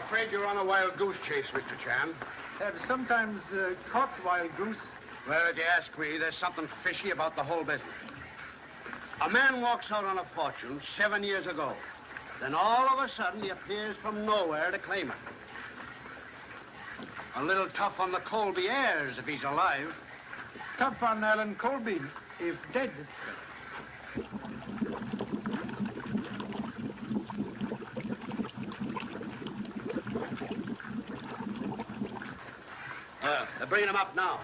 afraid you're on a wild goose chase, Mr. Chan. Have sometimes caught wild goose. Well, if you ask me, there's something fishy about the whole business. A man walks out on a fortune 7 years ago. Then all of a sudden, he appears from nowhere to claim it. A little tough on the Colby heirs if he's alive. Tough on Alan Colby, if dead. They're bringing him up now.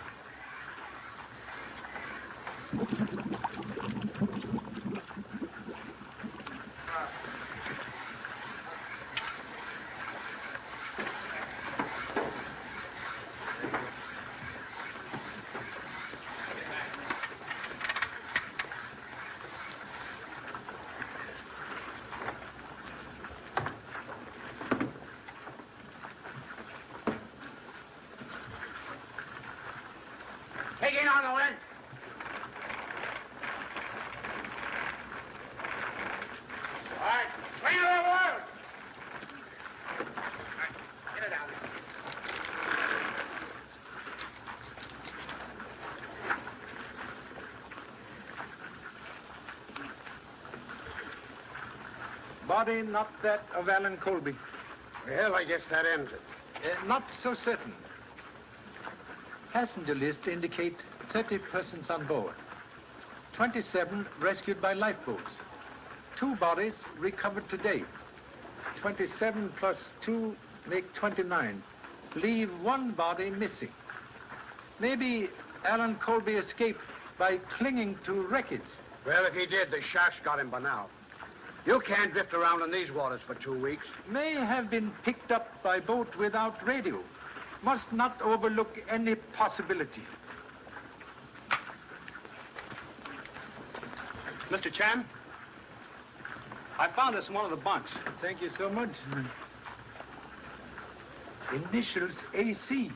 Taking on the lens. All right, swing it over. All right, get it down. Body not that of Alan Colby. Well, I guess that ends it. Not so certain. Passenger list indicate 30 persons on board. 27 rescued by lifeboats. 2 bodies recovered today. 27 plus 2 make 29. Leave 1 body missing. Maybe Alan Colby escaped by clinging to wreckage. Well, if he did, the sharks got him by now. You can't drift around in these waters for 2 weeks. May have been picked up by boat without radio. Must not overlook any possibility. Mr. Chan, I found this in one of the bunks. Thank you so much. Initials AC.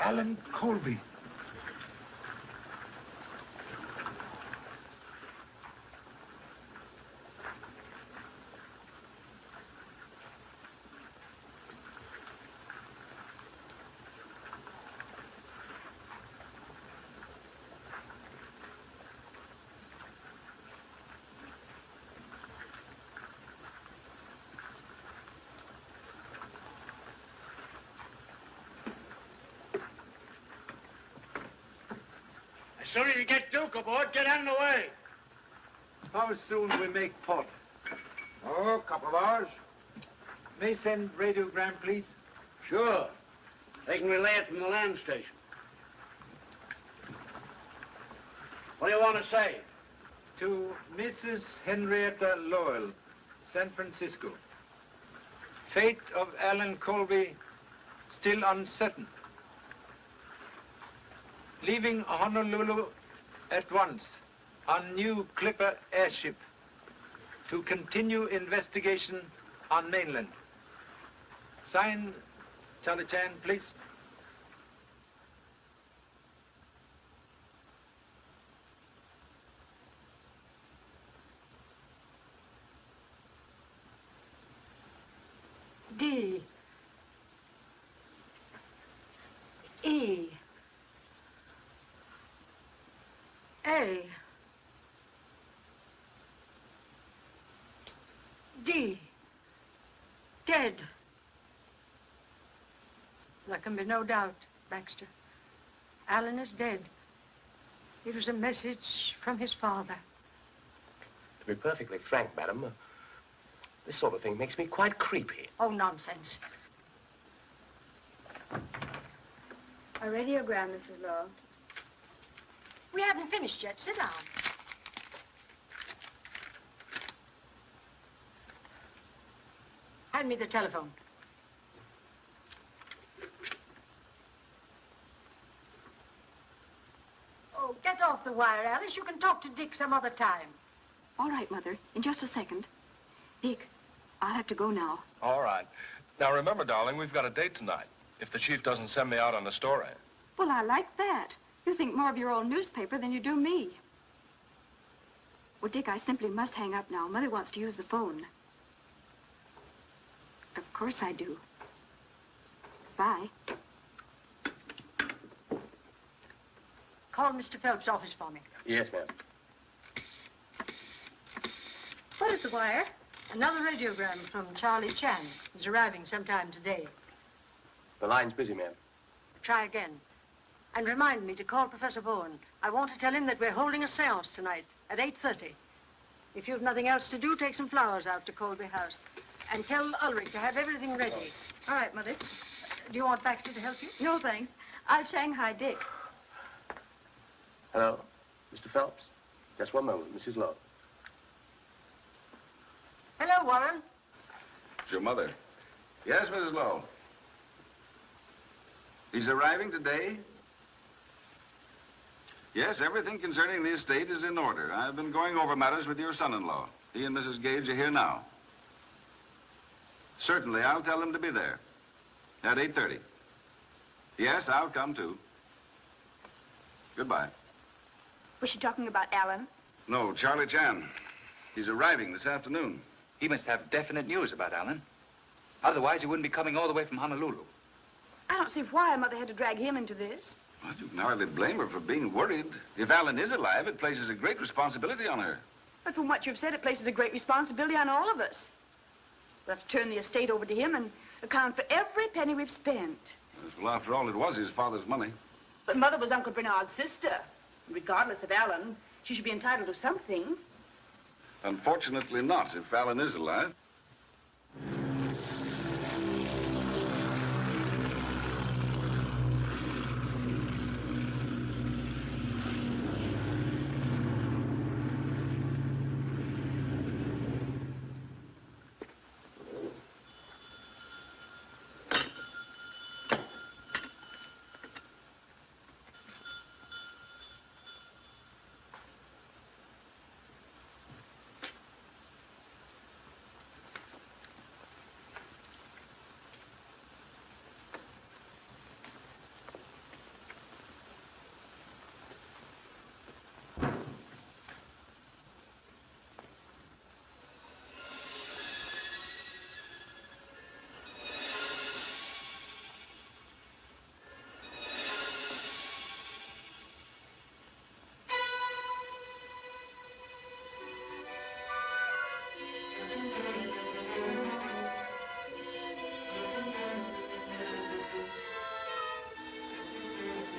Alan Colby. As soon as you get Duke aboard, get out of the way. How soon we make port? Oh, a couple of hours. May send radiogram, please? Sure. They can relay it from the land station. What do you want to say? To Mrs. Henrietta Lowell, San Francisco. Fate of Alan Colby still uncertain. Leaving Honolulu at once on new Clipper airship to continue investigation on mainland. Sign, Charlie Chan, please. D. E. A. D. Dead. There can be no doubt, Baxter. Alan is dead. It was a message from his father. To be perfectly frank, madam, this sort of thing makes me quite creepy. Oh, nonsense. A radiogram, Mrs. Lowell. We haven't finished yet. Sit down. Hand me the telephone. Oh, get off the wire, Alice. You can talk to Dick some other time. All right, Mother. In just a second. Dick, I'll have to go now. All right. Now, remember, darling, we've got a date tonight. If the chief doesn't send me out on a story. Well, I like that. You think more of your old newspaper than you do me. Well, Dick, I simply must hang up now. Mother wants to use the phone. Of course I do. Bye. Call Mr. Phelps' office for me. Yes, ma'am. What is the wire? Another radiogram from Charlie Chan. He's arriving sometime today. The line's busy, ma'am. Try again. And remind me to call Professor Bowen. I want to tell him that we're holding a seance tonight at 8:30. If you've nothing else to do, take some flowers out to Colby House. And tell Ulrich to have everything ready. All right, Mother. Do you want Baxter to help you? No, thanks. I'll Shanghai Dick. Hello, Mr. Phelps. Just one moment, Mrs. Lowe. Hello, Warren. It's your mother. Yes, Mrs. Lowe. He's arriving today? Yes, everything concerning the estate is in order. I've been going over matters with your son-in-law. He and Mrs. Gage are here now. Certainly, I'll tell them to be there at 8:30. Yes, I'll come too. Goodbye. Was she talking about Alan? No, Charlie Chan. He's arriving this afternoon. He must have definite news about Alan. Otherwise, he wouldn't be coming all the way from Honolulu. I don't see why Mother had to drag him into this. Well, you can hardly blame her for being worried. If Alan is alive, it places a great responsibility on her. But from what you've said, it places a great responsibility on all of us. We'll have to turn the estate over to him and account for every penny we've spent. Yes, well, after all, it was his father's money. But Mother was Uncle Bernard's sister. Regardless of Alan, she should be entitled to something. Unfortunately not, if Alan is alive.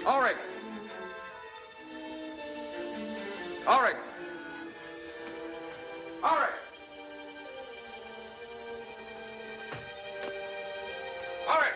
Ulrich! Ulrich! Ulrich! Ulrich!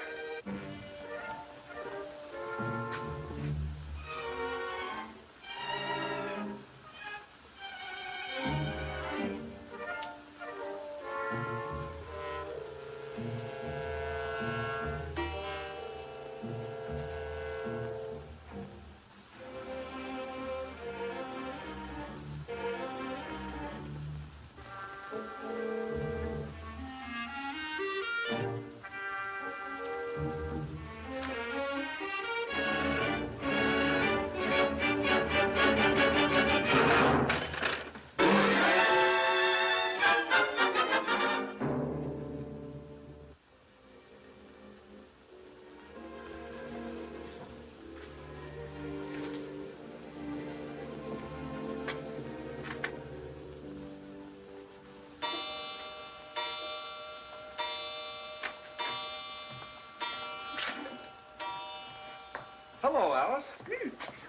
Hello, Alice.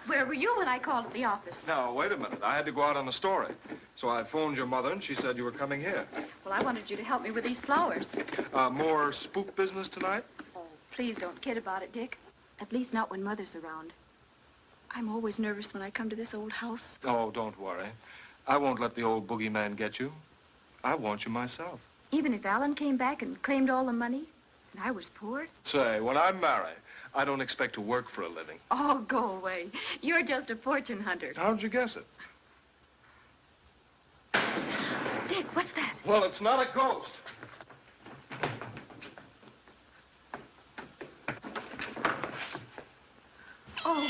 Where were you when I called at the office? Now, wait a minute. I had to go out on a story. So I phoned your mother, and she said you were coming here. Well, I wanted you to help me with these flowers. More spook business tonight? Oh, please don't kid about it, Dick. At least not when Mother's around. I'm always nervous when I come to this old house. Oh, don't worry. I won't let the old boogeyman get you. I want you myself. Even if Alan came back and claimed all the money, and I was poor? Say, when I marry, I don't expect to work for a living. Oh, go away. You're just a fortune hunter. How'd you guess it? Dick, what's that? Well, it's not a ghost. Oh,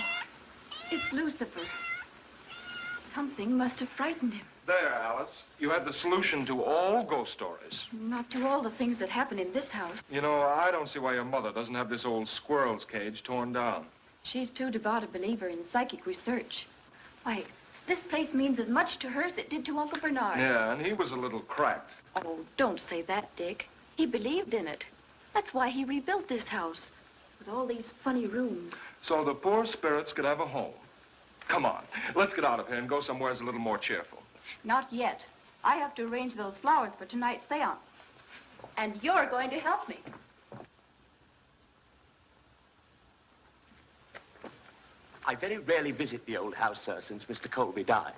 it's Lucifer. Something must have frightened him. There, Alice. You had the solution to all ghost stories. Not to all the things that happen in this house. You know, I don't see why your mother doesn't have this old squirrel's cage torn down. She's too devout a believer in psychic research. Why, this place means as much to her as it did to Uncle Bernard. Yeah, and he was a little cracked. Oh, don't say that, Dick. He believed in it. That's why he rebuilt this house, with all these funny rooms. So the poor spirits could have a home. Come on, let's get out of here and go somewhere that's a little more cheerful. Not yet. I have to arrange those flowers for tonight's seance. And you're going to help me. I very rarely visit the old house, sir, since Mr. Colby died.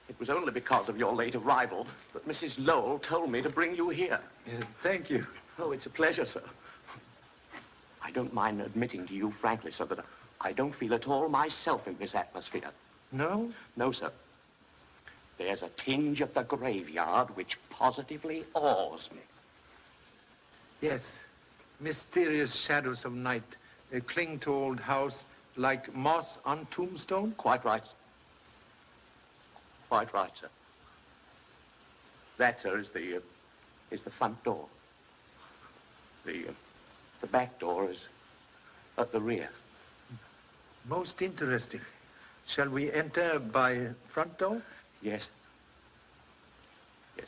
It was only because of your late arrival that Mrs. Lowell told me to bring you here. Thank you. Oh, it's a pleasure, sir. I don't mind admitting to you frankly, sir, that I don't feel at all myself in this atmosphere. No? No, sir. There's a tinge of the graveyard which positively awes me. Yes. Mysterious shadows of night cling to old house like moss on tombstone? Quite right. Quite right, sir. That, sir, is the front door. The back door is at the rear. Most interesting. Shall we enter by front door? Yes. Yes.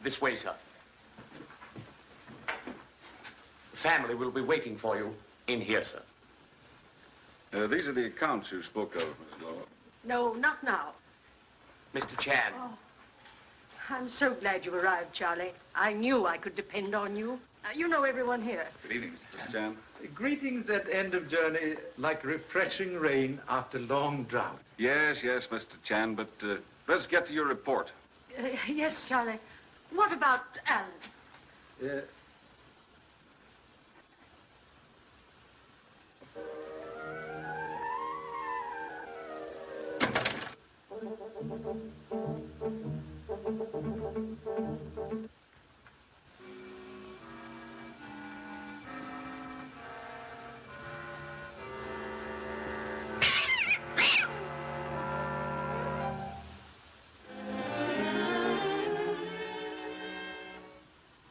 This way, sir. The family will be waiting for you in here, sir. These are the accounts you spoke of, Miss Lowell. No, not now. Mr. Chan. Oh, I'm so glad you arrived, Charlie. I knew I could depend on you. You know everyone here. Good evening, Mr. Chan. Chan? Greetings at end of journey, like refreshing rain after long drought. Yes, Mr. Chan, but let's get to your report. Yes, Charlie. What about Alan?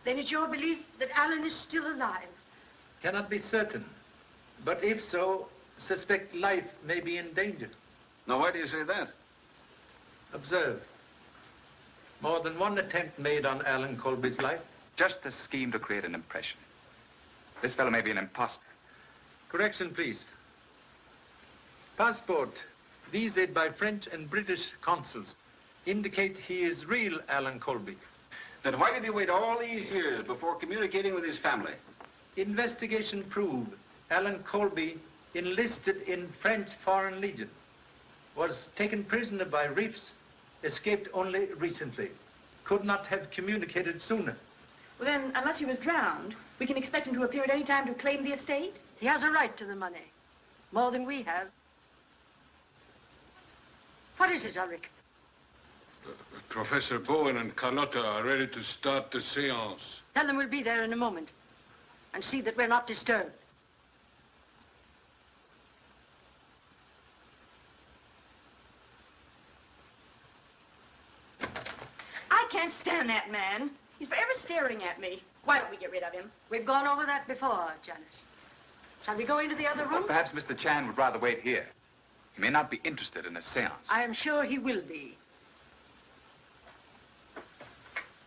Then it's your belief that Alan is still alive? Cannot be certain. But if so, suspect life may be in danger. Now, why do you say that? Observe. More than one attempt made on Alan Colby's life. Just a scheme to create an impression. This fellow may be an imposter. Correction, please. Passport, visaed by French and British consuls, indicate he is real Alan Colby. Then why did he wait all these years before communicating with his family? Investigation proved Alan Colby enlisted in French Foreign Legion, was taken prisoner by Reefs, escaped only recently. Could not have communicated sooner. Well, then, unless he was drowned, we can expect him to appear at any time to claim the estate? He has a right to the money. More than we have. What is it, Ulrich? Professor Bowen and Carlotta are ready to start the seance. Tell them we'll be there in a moment. And see that we're not disturbed. I can't stand that man. He's forever staring at me. Why don't we get rid of him? We've gone over that before, Janice. Shall we go into the other room? Well, perhaps Mr. Chan would rather wait here. He may not be interested in a seance. I am sure he will be.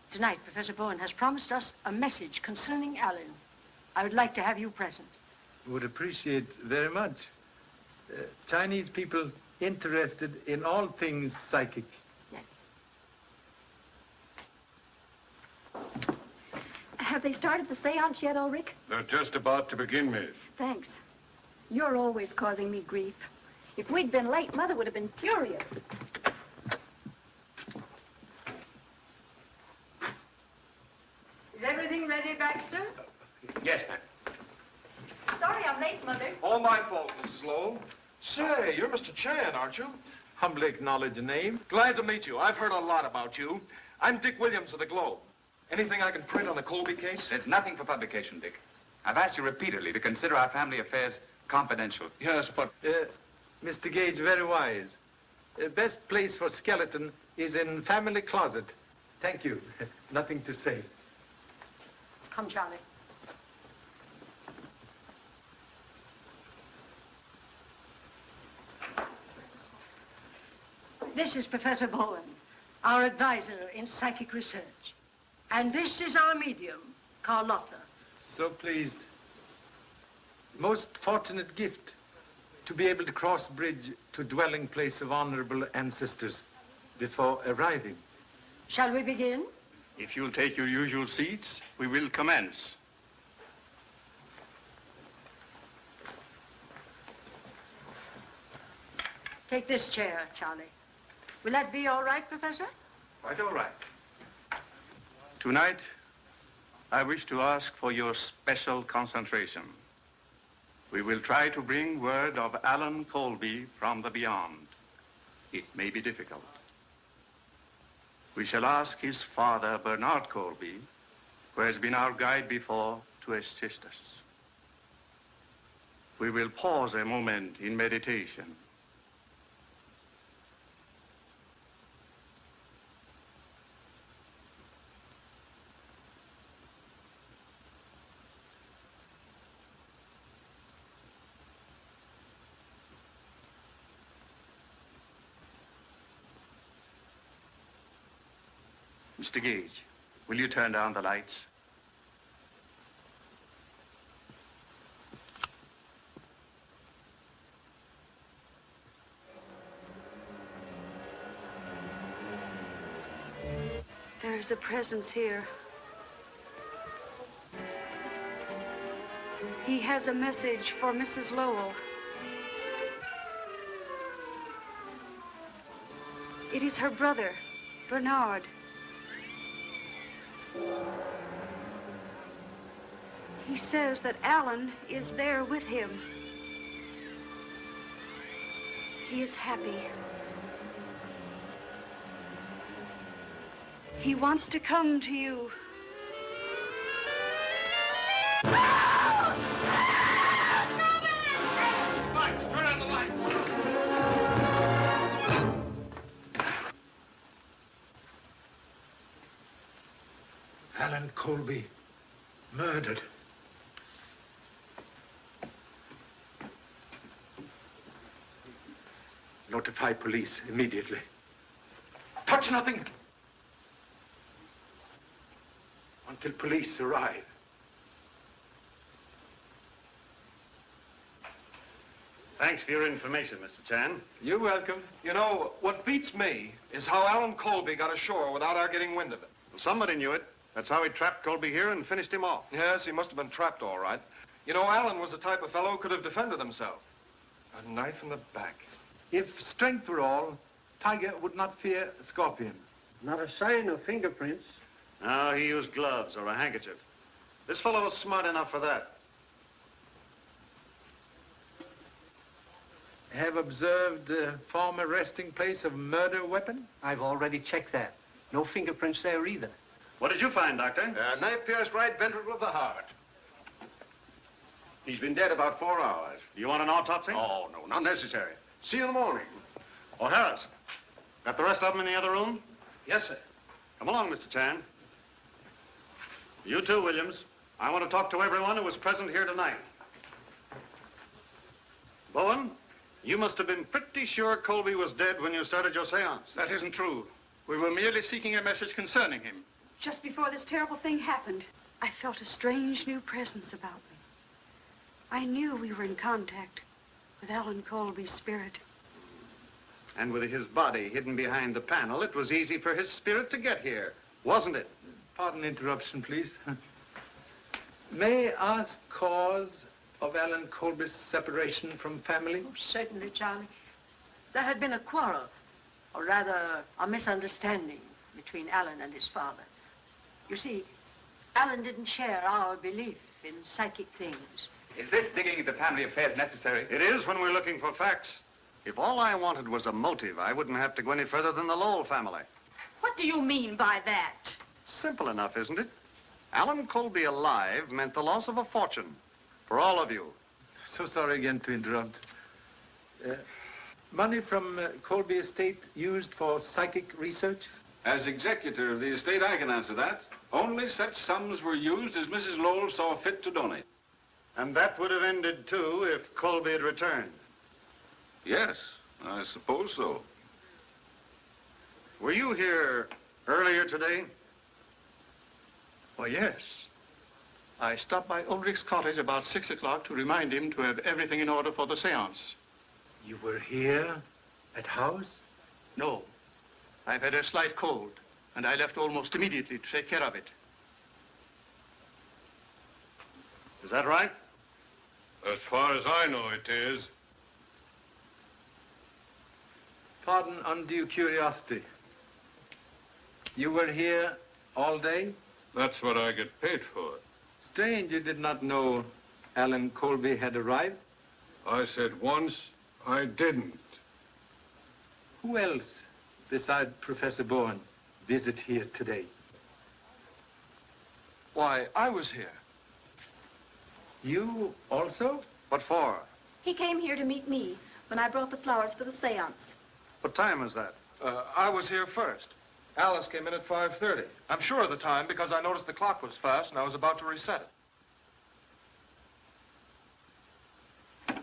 Tonight, Professor Bowen has promised us a message concerning Alan. I would like to have you present. Would appreciate very much. Chinese people interested in all things psychic. Yes. Have they started the seance yet, Ulrich? They're just about to begin, Miss. Thanks. You're always causing me grief. If we'd been late, Mother would have been furious. Is everything ready, Baxter? Yes, ma'am. So Sorry I'm late, Mother. All my fault, Mrs. Lowell. Say, you're Mr. Chan, aren't you? Humbly acknowledge the name. Glad to meet you. I've heard a lot about you. I'm Dick Williams of the Globe. Anything I can print on the Colby case? There's nothing for publication, Dick. I've asked you repeatedly to consider our family affairs confidential. Yes, but... Mr. Gage, very wise. Best place for skeleton is in family closet. Thank you. Nothing to say. Come, Charlie. This is Professor Bowen, our advisor in psychic research. And this is our medium, Carlotta. So pleased. Most fortunate gift to be able to cross bridge to dwelling place of honorable ancestors before arriving. Shall we begin? If you'll take your usual seats, we will commence. Take this chair, Charlie. Will that be all right, Professor? Quite all right. Tonight, I wish to ask for your special concentration. We will try to bring word of Alan Colby from the beyond. It may be difficult. We shall ask his father, Bernard Colby, who has been our guide before, to assist us. We will pause a moment in meditation. Mr. Gage, will you turn down the lights? There's a presence here. He has a message for Mrs. Lowell. It is her brother, Bernard. He says that Alan is there with him. He is happy. He wants to come to you. Lights, turn on the lights. Alan Colby, murdered. Notify police immediately. Touch nothing until police arrive. Thanks for your information, Mr. Chan. You're welcome. You know, what beats me is how Alan Colby got ashore without our getting wind of it. Well, somebody knew it. That's how he trapped Colby here and finished him off. Yes, he must have been trapped all right. You know, Alan was the type of fellow who could have defended himself. A knife in the back. If strength were all, Tiger would not fear Scorpion. Not a sign of fingerprints. No, he used gloves or a handkerchief. This fellow was smart enough for that. Have observed the former resting place of murder weapon? I've already checked that. No fingerprints there either. What did you find, Doctor? Knife pierced right ventricle of the heart. He's been dead about 4 hours. Do you want an autopsy? Oh, no, not necessary. See you in the morning. Oh, Harris, got the rest of them in the other room? Yes, sir. Come along, Mr. Chan. You too, Williams. I want to talk to everyone who was present here tonight. Bowen, you must have been pretty sure Colby was dead when you started your seance. That isn't true. We were merely seeking a message concerning him. Just before this terrible thing happened, I felt a strange new presence about me. I knew we were in contact with Alan Colby's spirit. And with his body hidden behind the panel, it was easy for his spirit to get here, wasn't it? Pardon interruption, please. May I ask cause of Alan Colby's separation from family? Oh, certainly, Charlie. There had been a quarrel, or rather, a misunderstanding between Alan and his father. You see, Alan didn't share our belief in psychic things. Is this digging into family affairs necessary? It is when we're looking for facts. If all I wanted was a motive, I wouldn't have to go any further than the Lowell family. What do you mean by that? Simple enough, isn't it? Alan Colby alive meant the loss of a fortune for all of you. So sorry again to interrupt. Money from Colby estate used for psychic research? As executor of the estate, I can answer that. Only such sums were used as Mrs. Lowell saw fit to donate. And that would have ended, too, if Colby had returned. Yes, I suppose so. Were you here earlier today? Why, yes. I stopped by Ulrich's cottage about 6 o'clock to remind him to have everything in order for the seance. You were here at house? No. I've had a slight cold, and I left almost immediately to take care of it. Is that right? As far as I know, it is. Pardon undue curiosity. You were here all day? That's what I get paid for. Strange you did not know Alan Colby had arrived. I said once, I didn't. Who else, beside Professor Bowen, visit here today? Why, I was here. You also? What for? He came here to meet me when I brought the flowers for the seance. What time is that? I was here first. Alice came in at 5:30. I'm sure of the time because I noticed the clock was fast and I was about to reset it.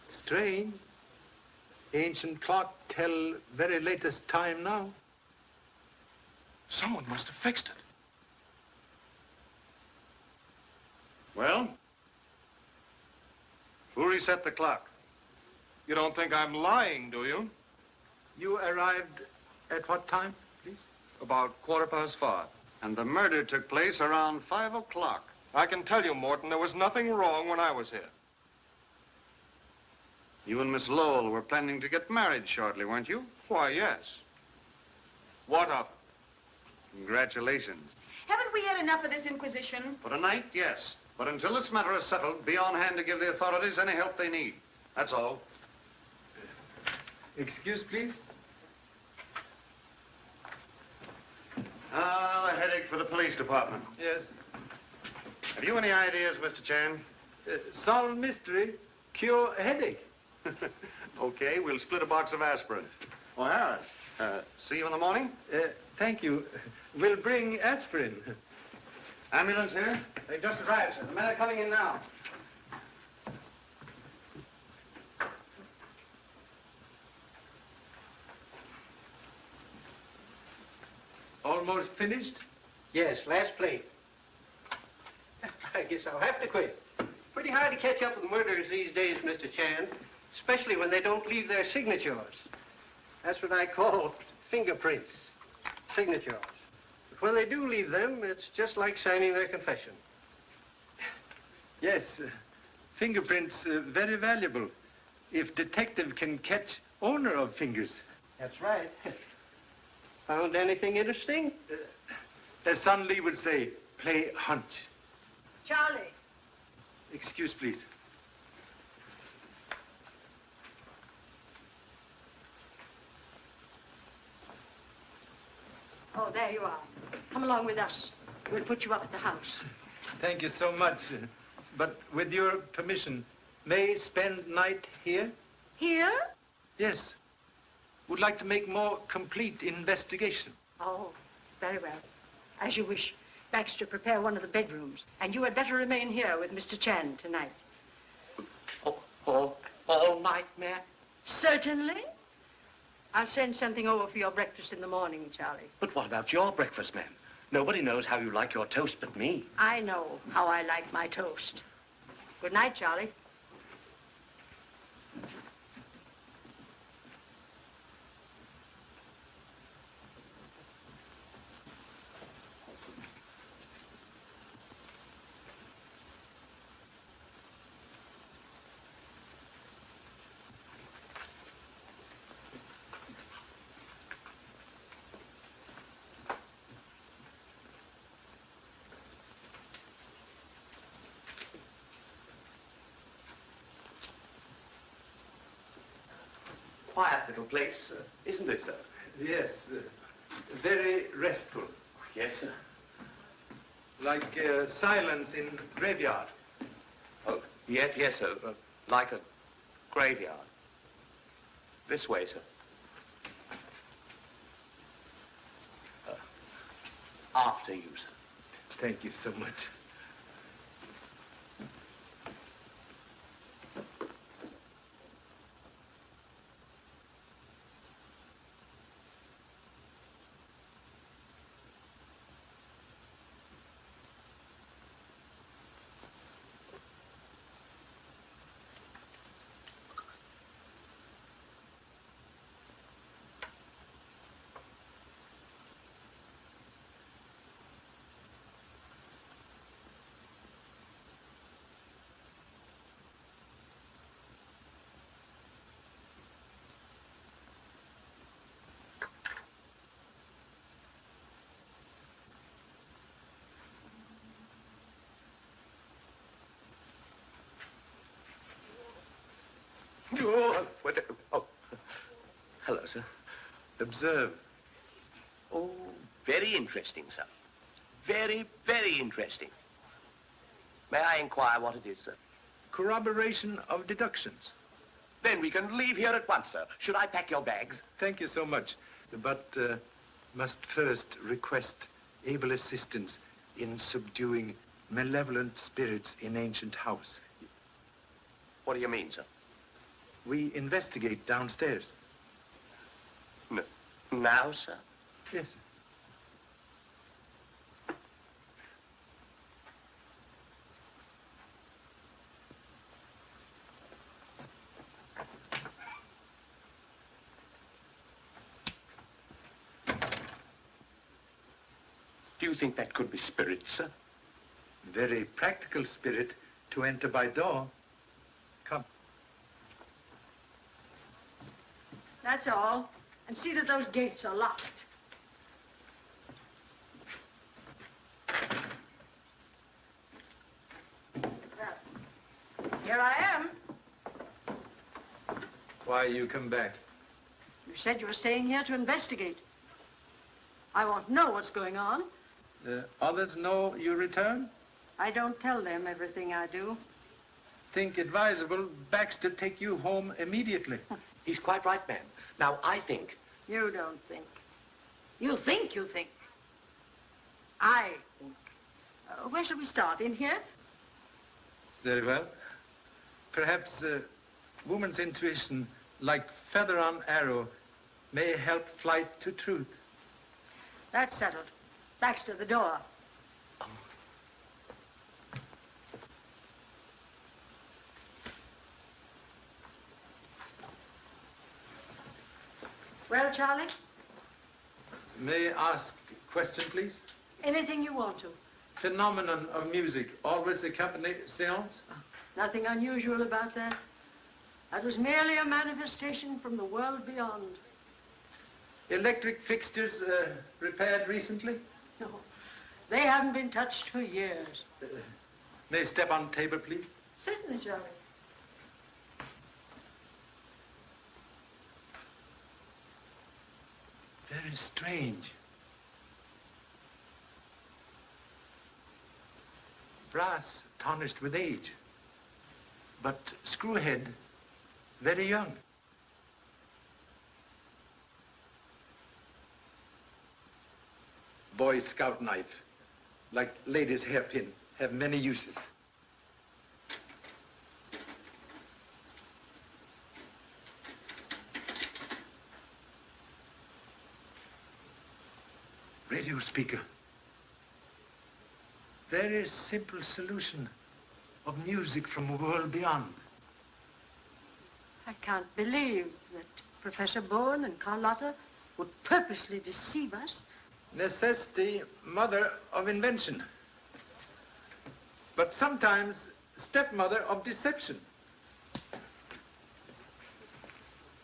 Strange. Ancient clock tell very latest time now. Someone must have fixed it. Well? Who reset the clock? You don't think I'm lying, do you? You arrived at what time, please? About 5:15. And the murder took place around 5 o'clock. I can tell you, Morton, there was nothing wrong when I was here. You and Miss Lowell were planning to get married shortly, weren't you? Why, yes. What of it? Congratulations. Haven't we had enough of this inquisition? For tonight, yes. But until this matter is settled, be on hand to give the authorities any help they need. That's all. Excuse, please. Another headache for the police department. Yes. Have you any ideas, Mr. Chan? Solve mystery, cure headache. Okay, we'll split a box of aspirin. Oh, Harris, see you in the morning? Thank you. We'll bring aspirin. Ambulance here? They just arrived, sir. The men are coming in now. Almost finished? Yes, last plate. I guess I'll have to quit. Pretty hard to catch up with murderers these days, Mr. Chan, especially when they don't leave their signatures. That's what I call fingerprints, signatures. But when they do leave them, it's just like signing their confession. Yes, fingerprints very valuable. If detective can catch owner of fingers. That's right. Found anything interesting? As Son Lee would say, play hunch. Charlie. Excuse, please. Oh, there you are. Come along with us. We'll put you up at the house. Thank you so much. But with your permission, may spend night here? Here? Yes. Would like to make more complete investigation. Oh, very well. As you wish. Baxter, prepare one of the bedrooms. And you had better remain here with Mr. Chan tonight. All night, ma'am? Certainly. I'll send something over for your breakfast in the morning, Charlie. But what about your breakfast, ma'am? Nobody knows how you like your toast but me. I know how I like my toast. Good night, Charlie. quiet little place, isn't it, sir? Yes, very restful. Yes, sir. Like silence in graveyard. Oh, yes, sir. Like a graveyard. This way, sir. After you, sir. Thank you so much. Oh, hello, sir. Observe. Oh, very interesting, sir. Very, very interesting. May I inquire what it is, sir? Corroboration of deductions. Then we can leave here at once, sir. Should I pack your bags? Thank you so much. But must first request able assistance in subduing malevolent spirits in ancient house. What do you mean, sir? We investigate downstairs. No. Now, sir? Yes, sir. Do you think that could be spirit, sir? Very practical spirit to enter by door. Come. That's all. And see that those gates are locked. Well, here I am. Why you come back? You said you were staying here to investigate. I want to know what's going on. Others know you return? I don't tell them everything I do. Think advisable Baxter take you home immediately. He's quite right, ma'am. Now, I think... You don't think. You think you think. I think. Where shall we start? In here? Very well. Perhaps woman's intuition, like feather on arrow, may help flight to truth. That's settled. Baxter, the door. Well, Charlie? May I ask a question, please? Anything you want to. Phenomenon of music always accompany seance? Nothing unusual about that. That was merely a manifestation from the world beyond. Electric fixtures repaired recently? No, they haven't been touched for years. May I step on table, please? Certainly, Charlie. Very strange. Brass tarnished with age, but screwhead very young. Boy Scout knife, like ladies' hairpin, have many uses. Radio speaker. Very simple solution of music from a world beyond. I can't believe that Professor Bowen and Carlotta would purposely deceive us. Necessity, mother of invention. But sometimes stepmother of deception.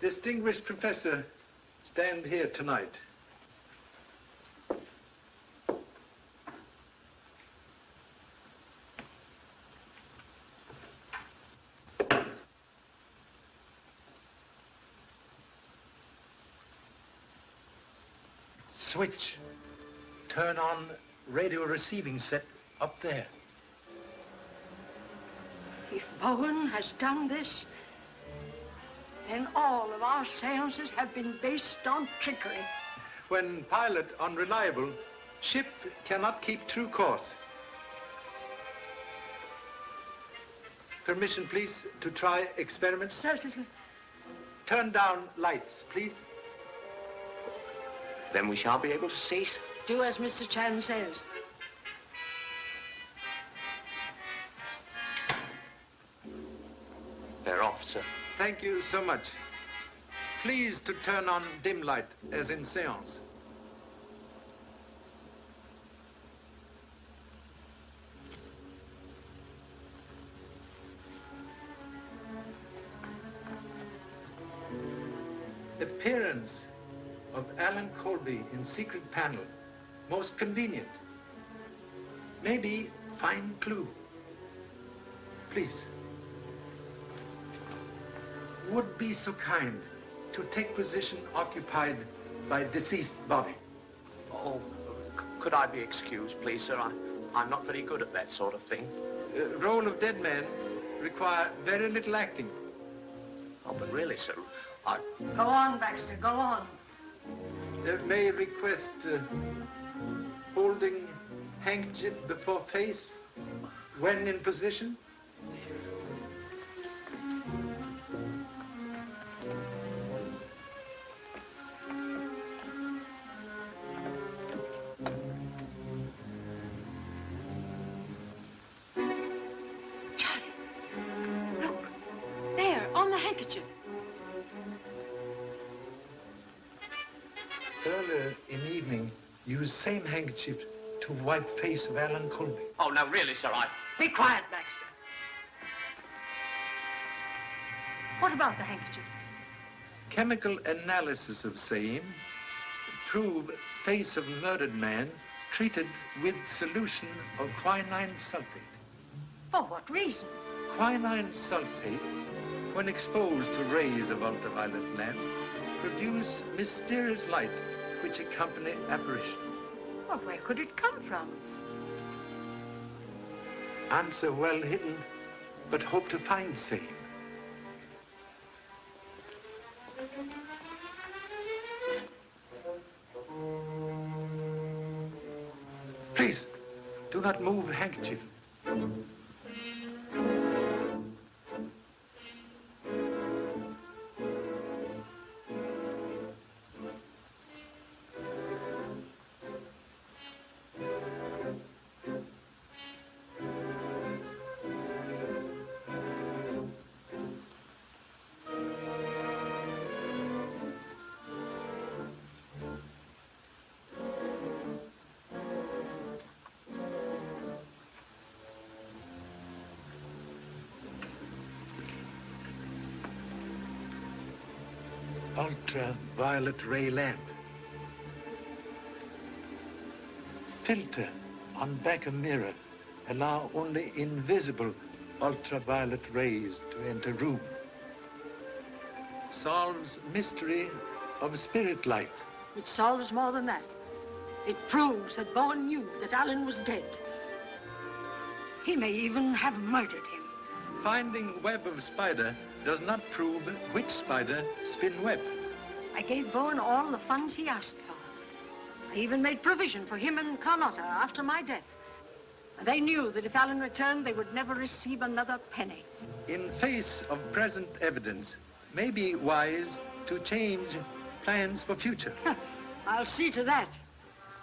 Distinguished professor, stand here tonight. switch. Turn on radio receiving set up there. If Bowen has done this, then all of our seances have been based on trickery. When pilot unreliable, ship cannot keep true course. Permission, please, to try experiments? Certainly. Turn down lights, please. Then we shall be able to see. Do as Mr. Chan says. They're off, sir. Thank you so much. Please to turn on dim light, as in seance. Appearance of Alan Colby in secret panel. Most convenient. Maybe fine clue. Please. Would be so kind to take position occupied by deceased body. Oh, could I be excused, please, sir? I'm not very good at that sort of thing. Role of dead man require very little acting. Oh, but really, sir, Go on, Baxter, go on. May request holding handkerchief before face when in position. Handkerchief. Earlier in evening, used same handkerchief to wipe face of Alan Colby. Oh, now really, sir, Be quiet, Baxter. What about the handkerchief? Chemical analysis of same prove face of murdered man treated with solution of quinine sulfate. For what reason? Quinine sulfate, when exposed to rays of ultraviolet lamp, produce mysterious light which accompany apparition. Well, where could it come from? Answer well hidden, but hope to find same. Please, do not move handkerchief. Ultraviolet ray lamp. Filter on back of mirror allow only invisible ultraviolet rays to enter room. Solves mystery of spirit life. It solves more than that. It proves that Bowen knew that Alan was dead. He may even have murdered him. Finding web of spider does not prove which spider spin web. I gave Bowen all the funds he asked for. I even made provision for him and Carlotta after my death. And they knew that if Alan returned, they would never receive another penny. In face of present evidence, may be wise to change plans for future. I'll see to that.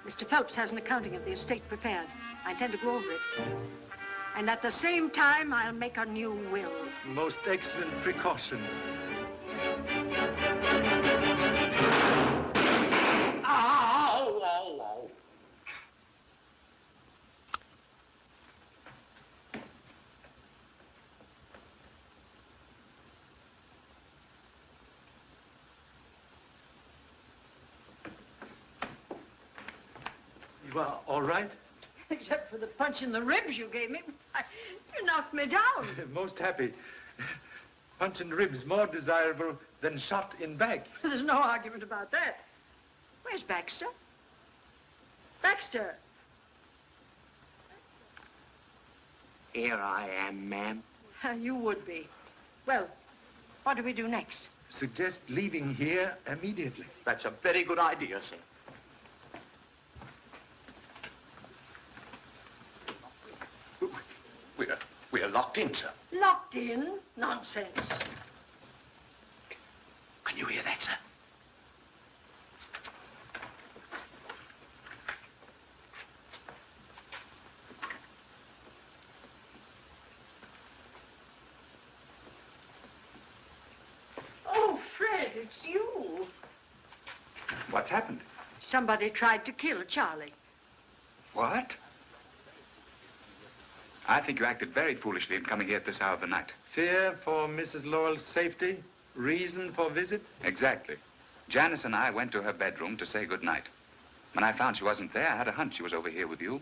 Mr. Phelps has an accounting of the estate prepared. I intend to go over it. And at the same time, I'll make a new will. Most excellent precaution. Oh. You are all right? Except for the punch in the ribs you gave me. You knocked me down. Most happy. Punch in ribs more desirable than shot in back. There's no argument about that. Where's Baxter? Baxter. Here I am, ma'am. You would be. Well, what do we do next? Suggest leaving here immediately. That's a very good idea, sir. We're locked in, sir. Locked in? Nonsense. Can you hear that, sir? Oh, Fred, it's you. What's happened? Somebody tried to kill Charlie. What? I think you acted very foolishly in coming here at this hour of the night. Fear for Mrs. Lowell's safety? Reason for visit? Exactly. Janice and I went to her bedroom to say goodnight. When I found she wasn't there, I had a hunch she was over here with you.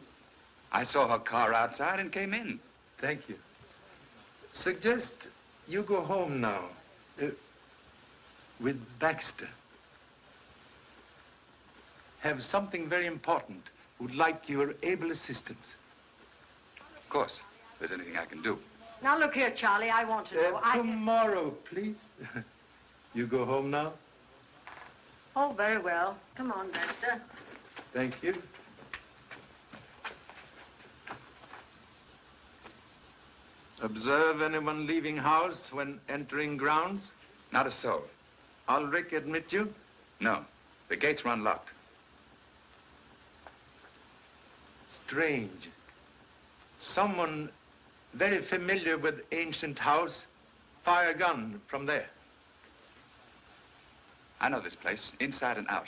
I saw her car outside and came in. Thank you. Suggest you go home now. With Baxter. Have something very important. Would like your able assistance. Of course, if there's anything I can do. Now, look here, Charlie, I want to know. Tomorrow, please. You go home now? Oh, very well. Come on, Baxter. Thank you. Observe anyone leaving house when entering grounds? Not a soul. Ulrich admit you? No. The gates were unlocked. Strange. Someone very familiar with ancient house fire a gun from there. I know this place, inside and out.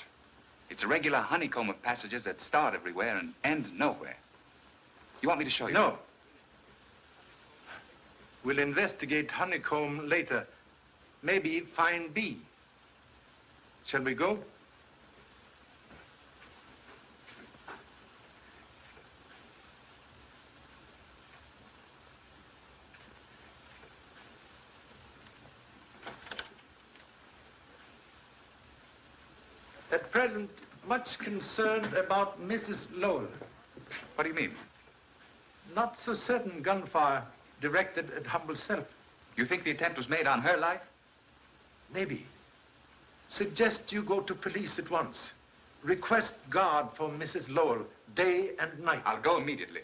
It's a regular honeycomb of passages that start everywhere and end nowhere. You want me to show you? No. We'll investigate honeycomb later. Maybe find B. Shall we go? At present, much concerned about Mrs. Lowell. What do you mean? Not so certain gunfire directed at humble self. You think the attempt was made on her life? Maybe. Suggest you go to police at once. Request guard for Mrs. Lowell, day and night. I'll go immediately.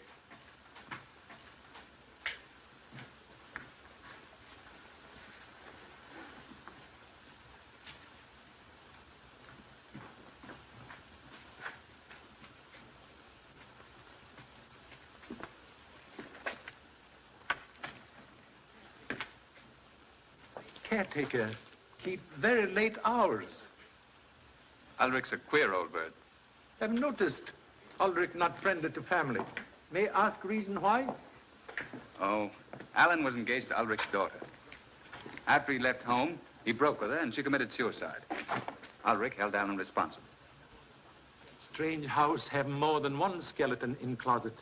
Caretaker keep very late hours. Ulrich's a queer old bird. I've noticed Ulrich not friendly to family. May I ask reason why? Oh, Alan was engaged to Ulrich's daughter. After he left home, he broke with her and she committed suicide. Ulrich held Alan responsible. Strange house have more than one skeleton in closet.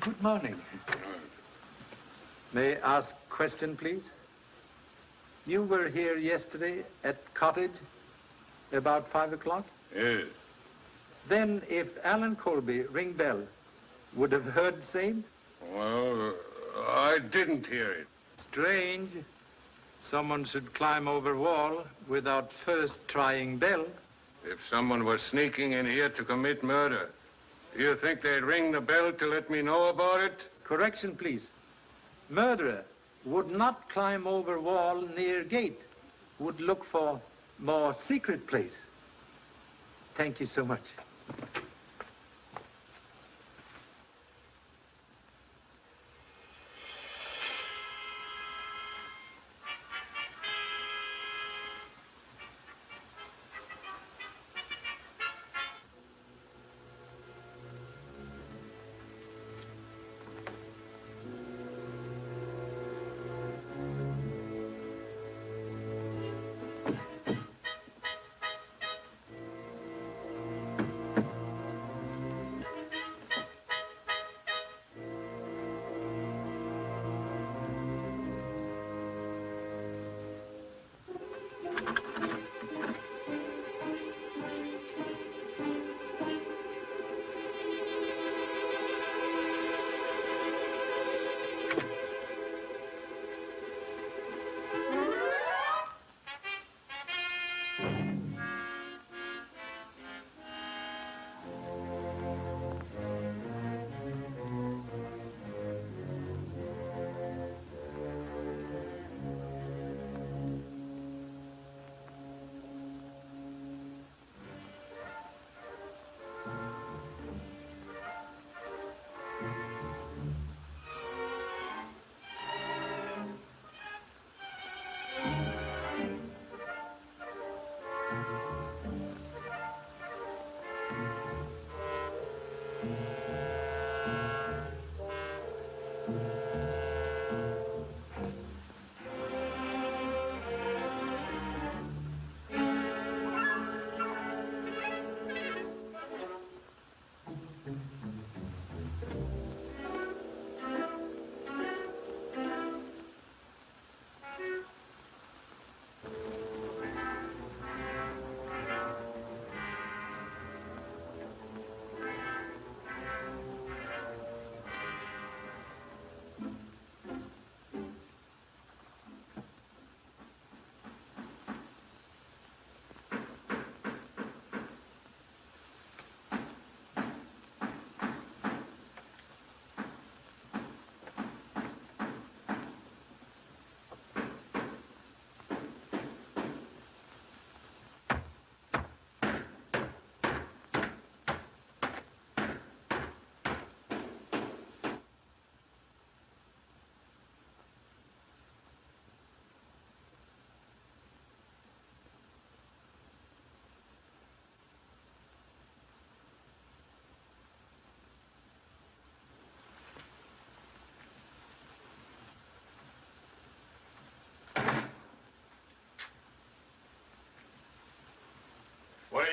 Good morning. May I ask a question, please? You were here yesterday at cottage about 5 o'clock? Yes. Then if Alan Colby ring bell, would have heard same? Well, I didn't hear it. Strange. Someone should climb over wall without first trying bell. If someone was sneaking in here to commit murder, do you think they'd ring the bell to let me know about it? Correction, please. Murderer would not climb over wall near gate. Would look for more secret place. Thank you so much.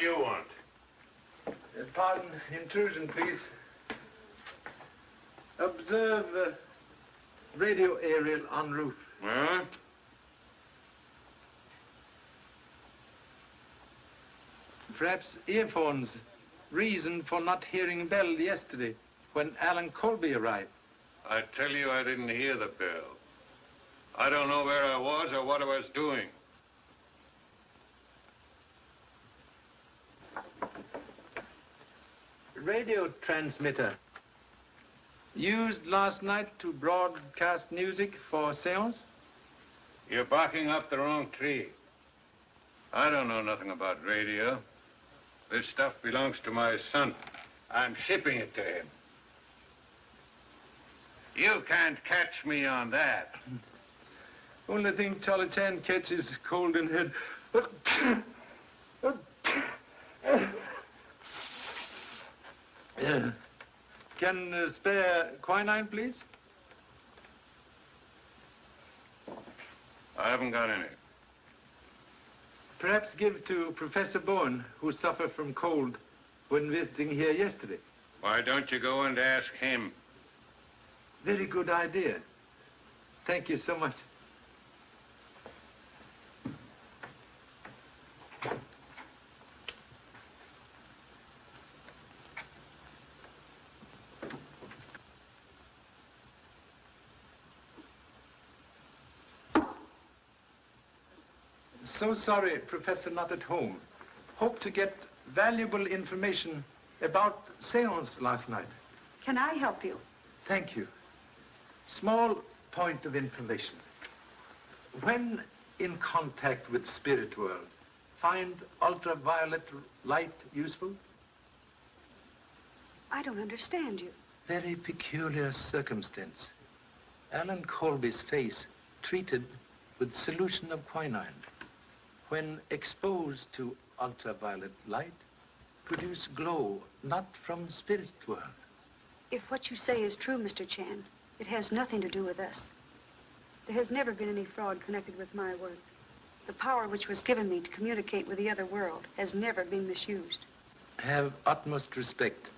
do you want? Pardon intrusion, please. Observe radio aerial en route. Huh? Perhaps earphones. Reason for not hearing bell yesterday when Alan Colby arrived. I tell you, I didn't hear the bell. I don't know where I was or what I was doing. Radio transmitter. Used last night to broadcast music for seance? You're barking up the wrong tree. I don't know nothing about radio. This stuff belongs to my son. I'm shipping it to him. You can't catch me on that. Only thing Charlie Chan catches cold in head. Can spare quinine, please? I haven't got any. Perhaps give to Professor Bowen, who suffered from cold when visiting here yesterday. Why don't you go and ask him? Very good idea. Thank you so much. So sorry, Professor not at home. Hope to get valuable information about seance last night. Can I help you? Thank you. Small point of information. When in contact with spirit world, find ultraviolet light useful? I don't understand you. Very peculiar circumstance. Alan Colby's face treated with solution of quinine, when exposed to ultraviolet light, produce glow not from spirit world. If what you say is true, Mr. Chan, it has nothing to do with us. There has never been any fraud connected with my work. The power which was given me to communicate with the other world has never been misused. Have utmost respect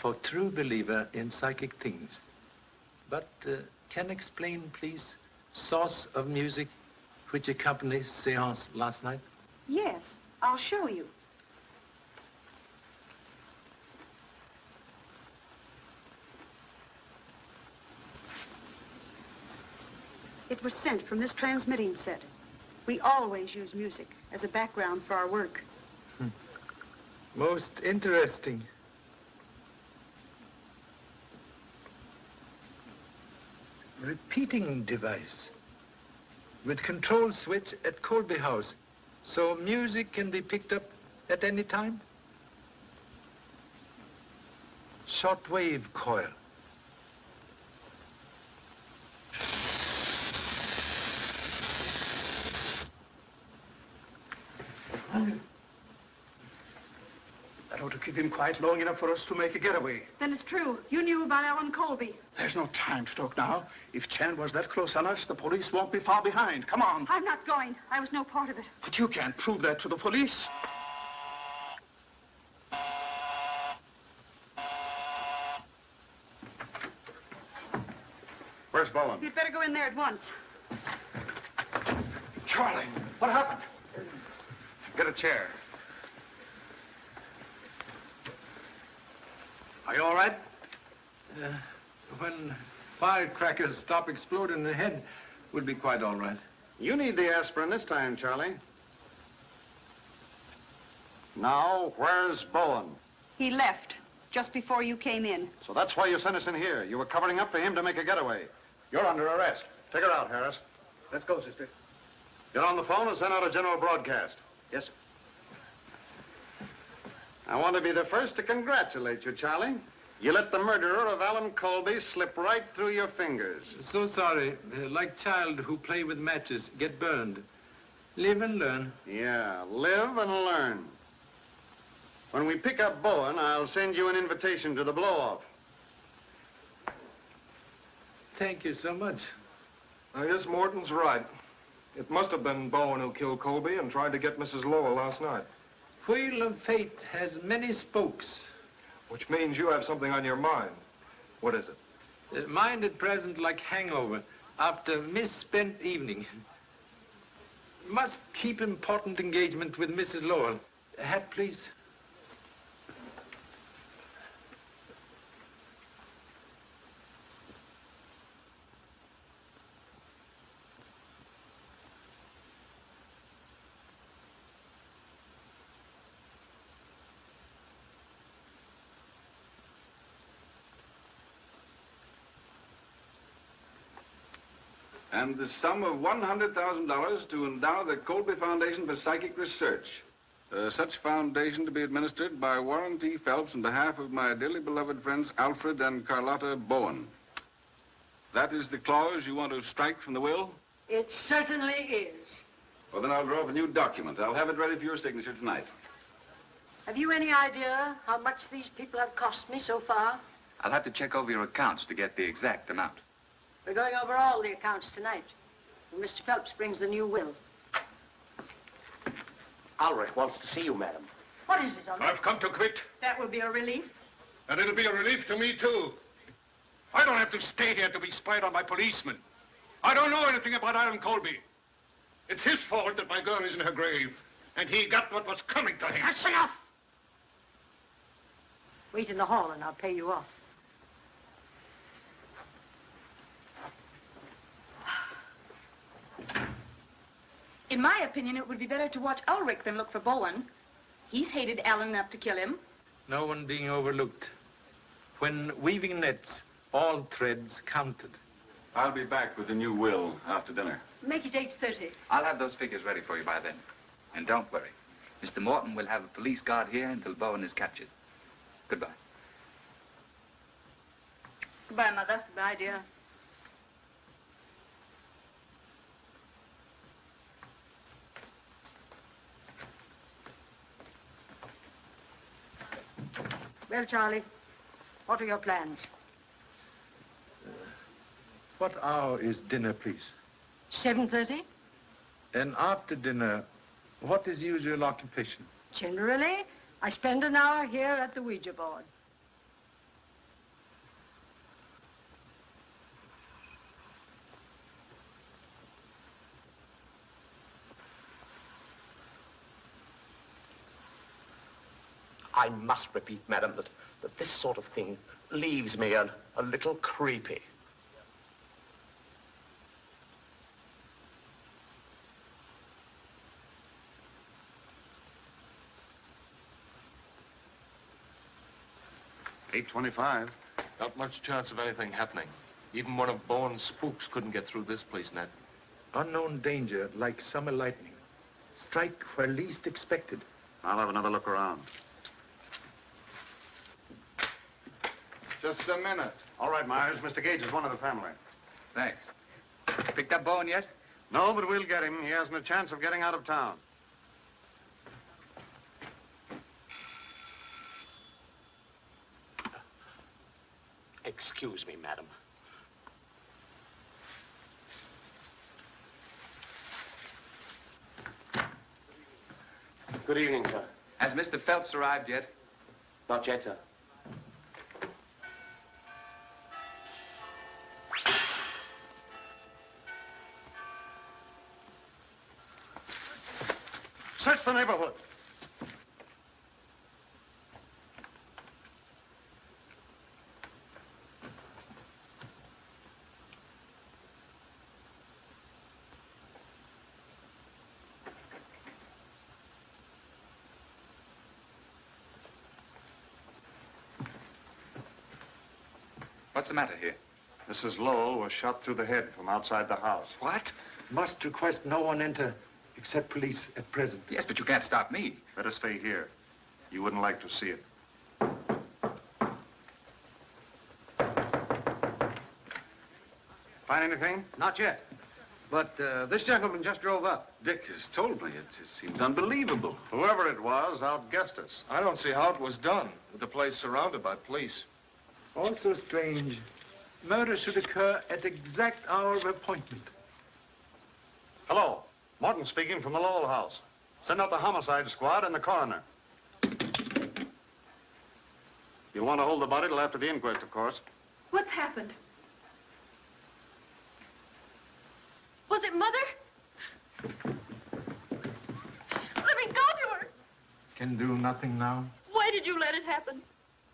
for true believer in psychic things. But can explain, please, source of music which accompanies seance last night? Yes, I'll show you. It was sent from this transmitting set. We always use music as a background for our work. Most interesting. Repeating device with control switch at Colby House, so music can be picked up at any time. Shortwave coil. That ought to keep him quiet long enough for us to make a getaway. Then it's true. You knew about Alan Colby. There's no time to talk now. If Chan was that close on us, the police won't be far behind. Come on. I'm not going. I was no part of it. But you can't prove that to the police. Where's Bowen? You'd better go in there at once. Charlie, what happened? Get a chair. Are you all right? When firecrackers stop exploding in the head, we'll be quite all right. You need the aspirin this time, Charlie. Now, where's Bowen? He left just before you came in. So that's why you sent us in here. You were covering up for him to make a getaway. You're under arrest. Take her out, Harris. Let's go, sister. Get on the phone and send out a general broadcast. Yes, sir. I want to be the first to congratulate you, Charlie. You let the murderer of Alan Colby slip right through your fingers. So sorry. Like child who play with matches, get burned. Live and learn. Yeah, live and learn. When we pick up Bowen, I'll send you an invitation to the blow-off. Thank you so much. I guess Morton's right. It must have been Bowen who killed Colby and tried to get Mrs. Lowell last night. wheel of fate has many spokes. Which means you have something on your mind. What is it? Mind at present like hangover after misspent evening. Must keep important engagement with Mrs. Lowell. A hat, please. And the sum of $100,000 to endow the Colby Foundation for Psychic Research. Such foundation to be administered by Warren T. Phelps on behalf of my dearly beloved friends Alfred and Carlotta Bowen. That is the clause you want to strike from the will? It certainly is. Well, then I'll draw up a new document. I'll have it ready for your signature tonight. Have you any idea how much these people have cost me so far? I'll have to check over your accounts to get the exact amount. We're going over all the accounts tonight. When Mr. Phelps brings the new will. Ulrich wants to see you, madam. What is it, Ulrich? I've come to quit, That will be a relief. and it'll be a relief to me, too. I don't have to stay here to be spied on by policemen. I don't know anything about Alan Colby. It's his fault that my girl is in her grave, and he got what was coming to him. That's enough! Wait in the hall and I'll pay you off. In my opinion, it would be better to watch Ulrich than look for Bowen. He's hated Alan enough to kill him. No one being overlooked. When weaving nets, all threads counted. I'll be back with the new will after dinner. Make it 8:30. I'll have those figures ready for you by then. And don't worry. Mr. Morton will have a police guard here until Bowen is captured. Goodbye. Goodbye, Mother. Goodbye, dear. Well, Charlie, what are your plans? What hour is dinner, please? 7:30? And after dinner, what is usual occupation? Generally, I spend an hour here at the Ouija board. I must repeat, madam, that this sort of thing leaves me a little creepy. $8.25. Not much chance of anything happening. Even one of Bowen's spooks couldn't get through this place, Ned. Unknown danger, like summer lightning. Strike where least expected. I'll have another look around. Just a minute. All right, Myers. Mr. Gage is one of the family. Thanks. Picked up Bowen yet? No, but we'll get him. He hasn't a chance of getting out of town. Excuse me, madam. Good evening, sir. Has Mr. Phelps arrived yet? Not yet, sir. Search the neighborhood. What's the matter here? Mrs. Lowell was shot through the head from outside the house. What? Must request no one enter except police at present. Yes, but you can't stop me. Better stay here. You wouldn't like to see it. Find anything? Not yet. But this gentleman just drove up. Dick has told me. It seems unbelievable. Whoever it was outguessed us. I don't see how it was done, with the place surrounded by police. Also strange. Murder should occur at exact hour of appointment. Hello. Morton speaking from the Lowell house. Send out the homicide squad and the coroner. You'll want to hold the body till after the inquest, of course. What's happened? Was it Mother? Let me go to her. Can do nothing now. Why did you let it happen?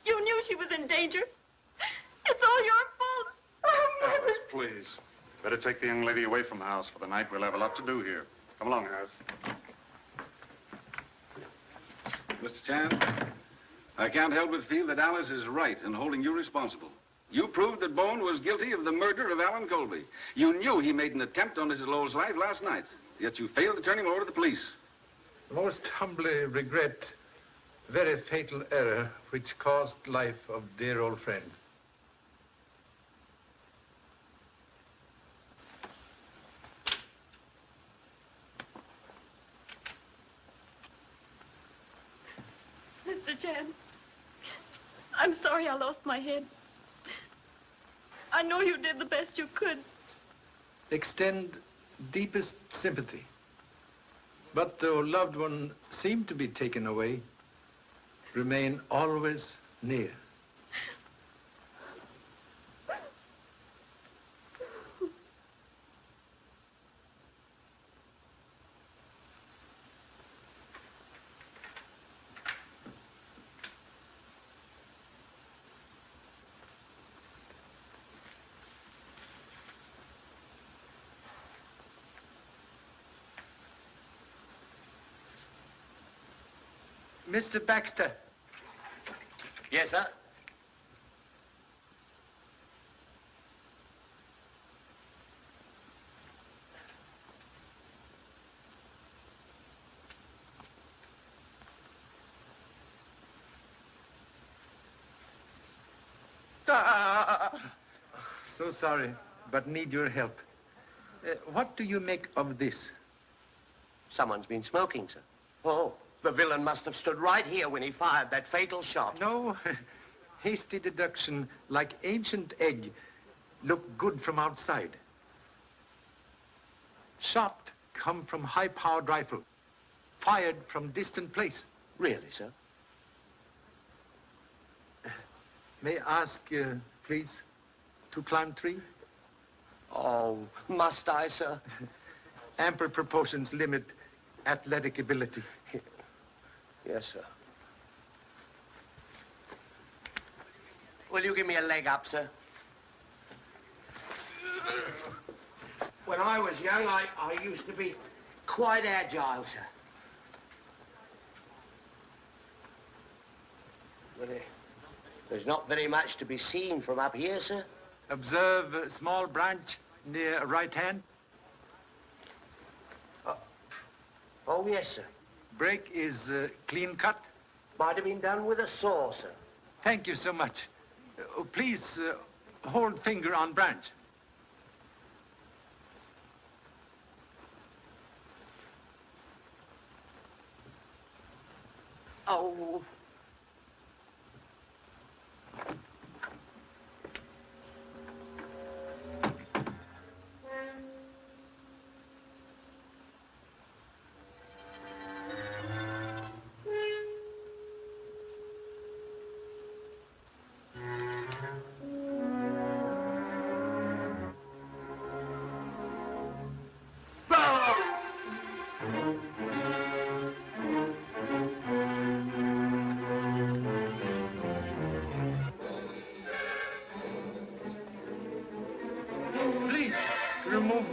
You knew she was in danger. It's all your fault. Oh, Mother. Alice, please. Better take the young lady away from the house for the night. We'll have a lot to do here. Come along, Harris. Mr. Chan, I can't help but feel that Alice is right in holding you responsible. You proved that Bowen was guilty of the murder of Alan Colby. You knew he made an attempt on Mrs. Lowell's life last night, yet you failed to turn him over to the police. Most humbly regret very fatal error which caused life of dear old friend. Mr. Chan, I'm sorry I lost my head. I know you did the best you could. Extend deepest sympathy. But though loved one seemed to be taken away, remain always near. Mr. Baxter. Yes, sir? So sorry, but need your help. What do you make of this? Someone's been smoking, sir. Oh, the villain must have stood right here when he fired that fatal shot. No. Hasty deduction, like ancient egg, look good from outside. Shot come from high-powered rifle, fired from distant place. Really, sir? May I ask, please, to climb tree? Oh, must I, sir? Ample proportions limit athletic ability. Yes, sir. Will you give me a leg up, sir? When I was young, I used to be quite agile, sir. But there's not very much to be seen from up here, sir. Observe a small branch near right hand. Oh, yes, sir. Break is clean cut. Might have been done with a saw, sir. Thank you so much. Please hold finger on branch. Oh.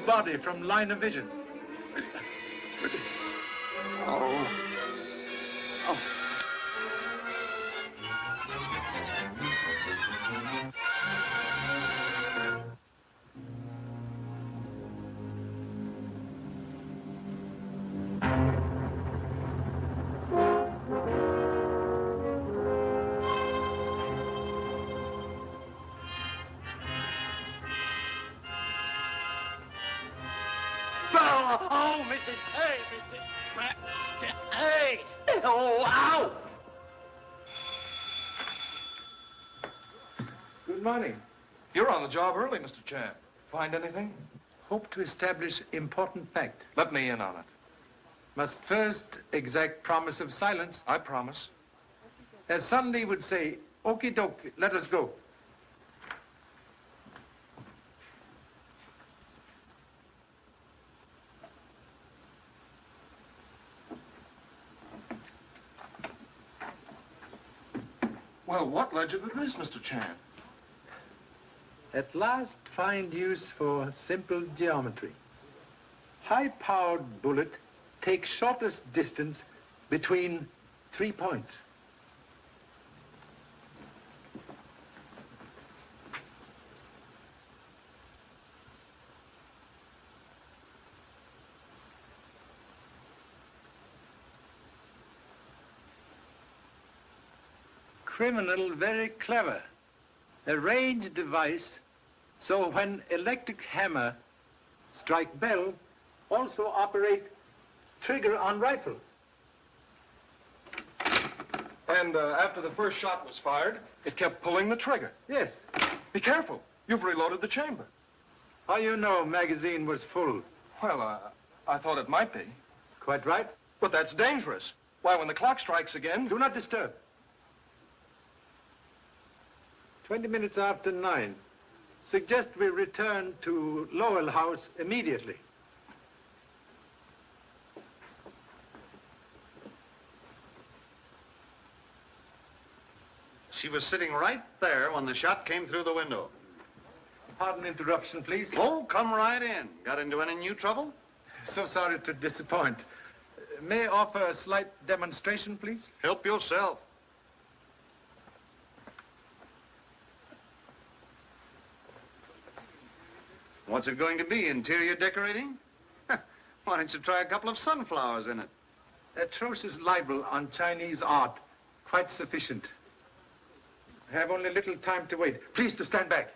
Body from line of vision. Oh. Oh. Oh, Mrs. Hey, Mrs. Hey! Oh, ow! Good morning. You're on the job early, Mr. Chan. Find anything? Hope to establish important fact. Let me in on it. Must first exact promise of silence. I promise. As Sunday would say, Okie doke, let us go. Well, what legend it is, Mr. Chan? At last find use for simple geometry. High-powered bullet takes shortest distance between 3 points. Criminal very clever. A range device, so when electric hammer strike bell, also operate trigger on rifle. And after the first shot was fired, it kept pulling the trigger. Yes. Be careful. You've reloaded the chamber. How you know magazine was full? Well, I thought it might be. Quite right. But that's dangerous. Why, when the clock strikes again... Do not disturb. 20 minutes after 9. Suggest we return to Lowell House immediately. She was sitting right there when the shot came through the window. Pardon interruption, please. Oh, come right in. Got into any new trouble? So sorry to disappoint. May I offer a slight demonstration, please? Help yourself. What's it going to be, interior decorating? Why don't you try a couple of sunflowers in it? Atrocious libel on Chinese art. Quite sufficient. I have only little time to wait. Please to stand back.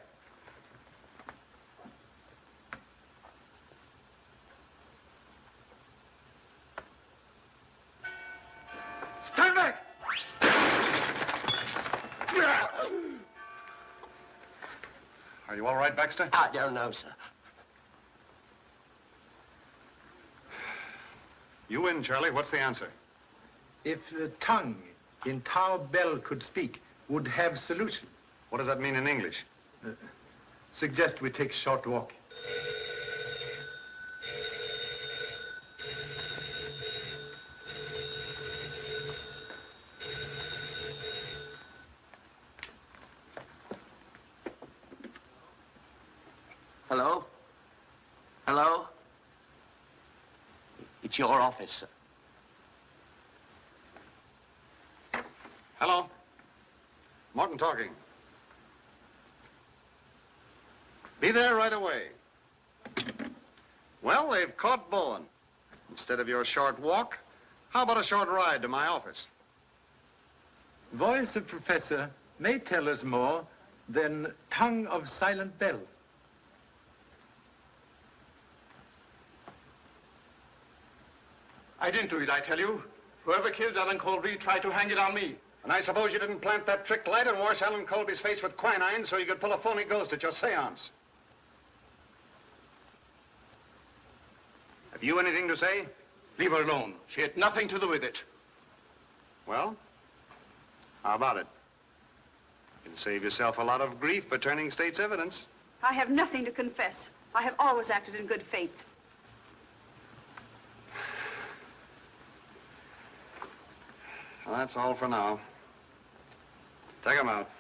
Stand back! Are you all right, Baxter? I don't know, sir. You win, Charlie. What's the answer? If tongue in Tao Bell could speak, would have solution. What does that mean in English? Suggest we take a short walk. Hello? Hello? It's your office, sir. Hello? Morton talking. Be there right away. Well, they've caught Bowen. Instead of your short walk, how about a short ride to my office? Voice of professor may tell us more than tongue of silent bell. I didn't do it, I tell you. Whoever killed Alan Colby tried to hang it on me. And I suppose you didn't plant that trick light and wash Alan Colby's face with quinine so you could pull a phony ghost at your seance. Have you anything to say? Leave her alone. She had nothing to do with it. Well, how about it? You can save yourself a lot of grief by turning state's evidence. I have nothing to confess. I have always acted in good faith. Well, that's all for now. Take him out.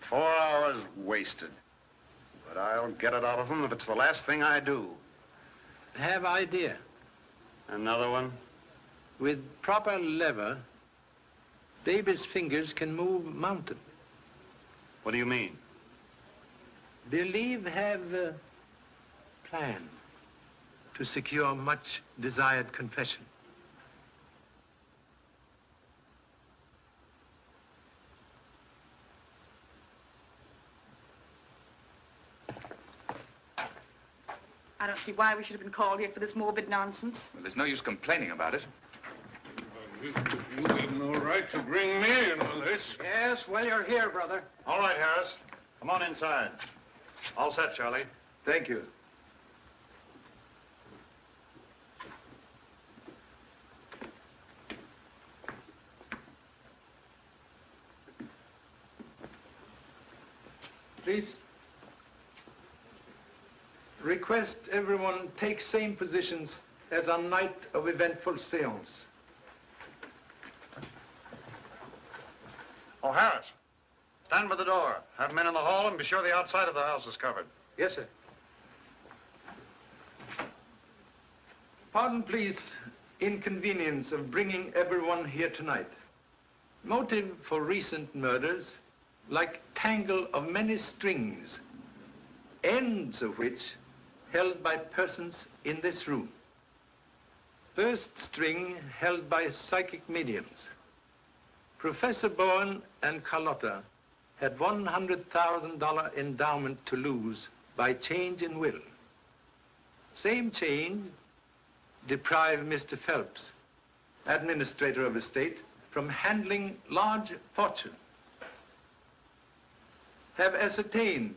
"4 hours wasted. But I'll get it out of him if it's the last thing I do. Have idea. Another one? With proper lever, Davis' fingers can move mountain. What do you mean? Believe have a plan to secure much desired confession. I don't see why we should have been called here for this morbid nonsense. Well, there's no use complaining about it. You have no right to bring me into this. Yes, well, you're here, brother. All right, Harris. Come on inside. All set, Charlie. Thank you. please. Request everyone take same positions as on night of eventful seance. Oh, Harris, stand by the door. Have men in the hall and be sure the outside of the house is covered. Yes, sir. Pardon, please, inconvenience of bringing everyone here tonight. Motive for recent murders, like tangle of many strings, ends of which held by persons in this room. First string held by psychic mediums. Professor Bowen and Carlotta had $100,000 endowment to lose by change in will. Same change deprived Mr. Phelps, administrator of estate, from handling large fortune. Have ascertained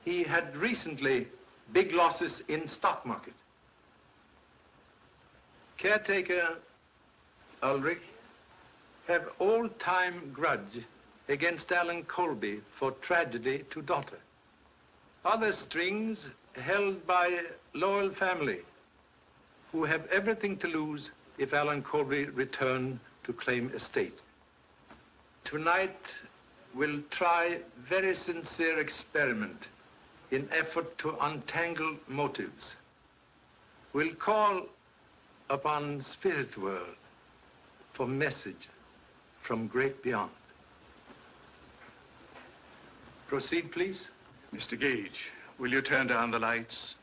he had recently big losses in stock market. Caretaker Ulrich have all-time grudge against Alan Colby for tragedy to daughter. Other strings held by Lowell family, who have everything to lose if Alan Colby return to claim estate. Tonight, we'll try very sincere experiment in effort to untangle motives. We'll call upon spirit world for message from great beyond. Proceed, please. Mr. Gage, will you turn down the lights?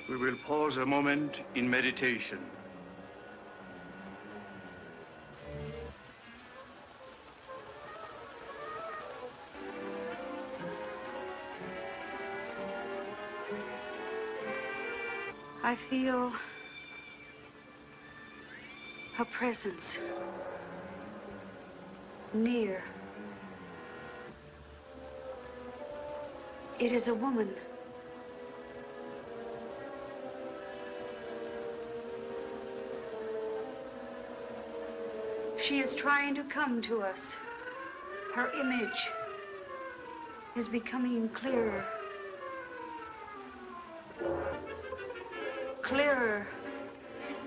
We will pause a moment in meditation. I feel a presence near. It is a woman. She is trying to come to us. Her image is becoming clearer. Clearer.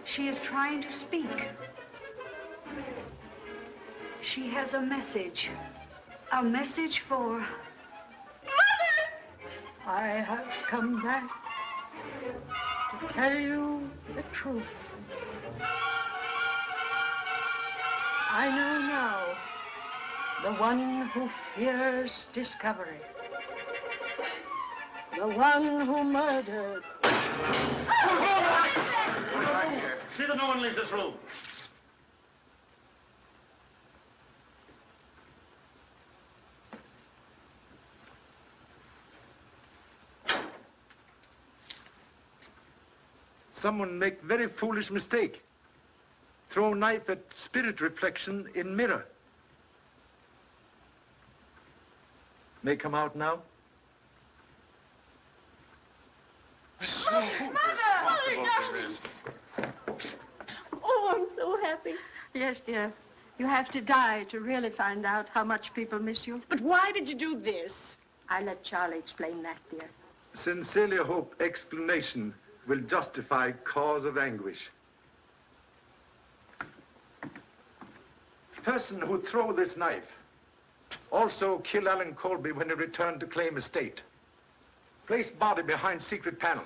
She is trying to speak. She has a message. A message for... Mother! I have come back to tell you the truth. I know now the one who fears discovery. The one who murdered. See that no one leaves this room. Someone make very foolish mistake. Throw knife at spirit reflection in mirror. May come out now? Mother, darling! Oh, I'm so happy. Yes, dear. You have to die to really find out how much people miss you. But why did you do this? I let Charlie explain that, dear. Sincerely hope explanation will justify cause of anguish. Person who throw this knife also kill Alan Colby when he returned to claim estate. Place body behind secret panel.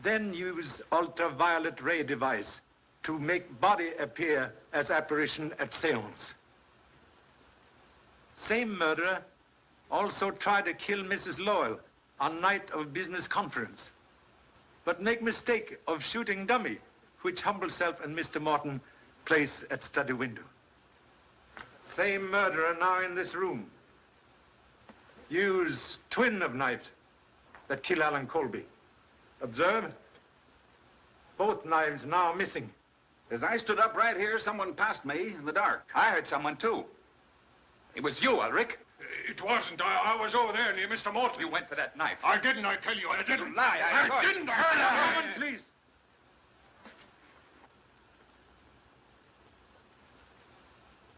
Then use ultraviolet ray device to make body appear as apparition at seance. Same murderer also tried to kill Mrs. Lowell on night of business conference, but make mistake of shooting dummy, which humble self and Mr. Morton place at study window. Same murderer now in this room. Use twin of knife that kill Alan Colby. Observe, both knives now missing. As I stood up right here, someone passed me in the dark. I heard someone, too. It was you, Ulrich. It wasn't. I was over there near Mr. Morton. You went for that knife. I didn't, I tell you. I didn't. You lie. I didn't. I didn't. Please.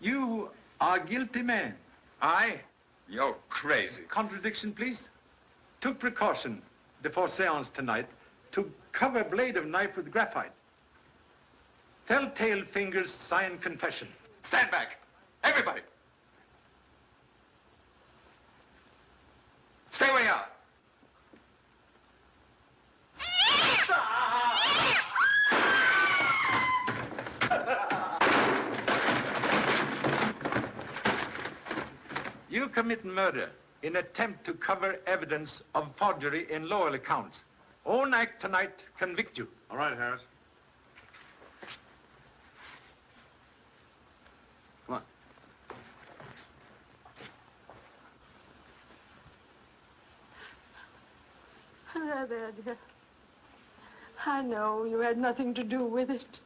You are a guilty man. I? You're crazy. Contradiction, please. Took precaution before seance tonight to cover blade of knife with graphite. Telltale fingers sign confession. Stand back. Everybody. Stay where you are. You commit murder in attempt to cover evidence of forgery in Lowell accounts. Own act tonight convict you. All right, Harris. Come on. There, dear. I know you had nothing to do with it.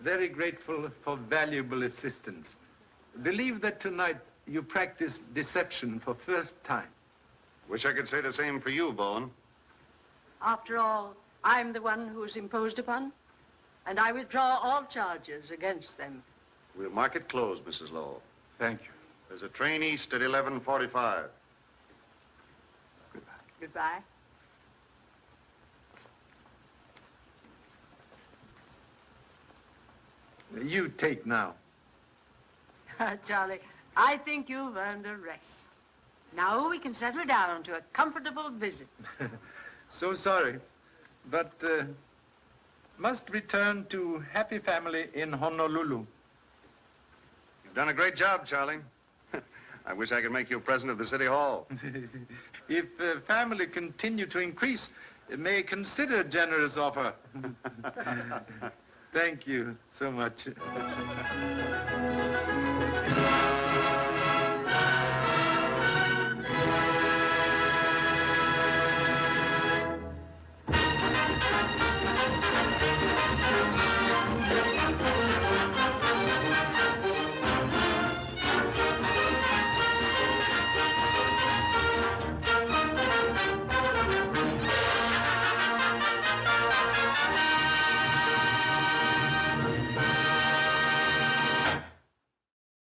Very grateful for valuable assistance. Believe that tonight you practiced deception for first time. Wish I could say the same for you, Bowen. After all, I'm the one who was imposed upon, and I withdraw all charges against them. We'll mark it closed, Mrs. Lowell. Thank you. There's a train east at 11:45. Goodbye. You take now. Charlie, I think you've earned a rest. Now we can settle down to a comfortable visit. So sorry, but must return to happy family in Honolulu. You've done a great job, Charlie. I wish I could make you president of the City Hall. If family continue to increase, may consider generous offer. Thank you so much.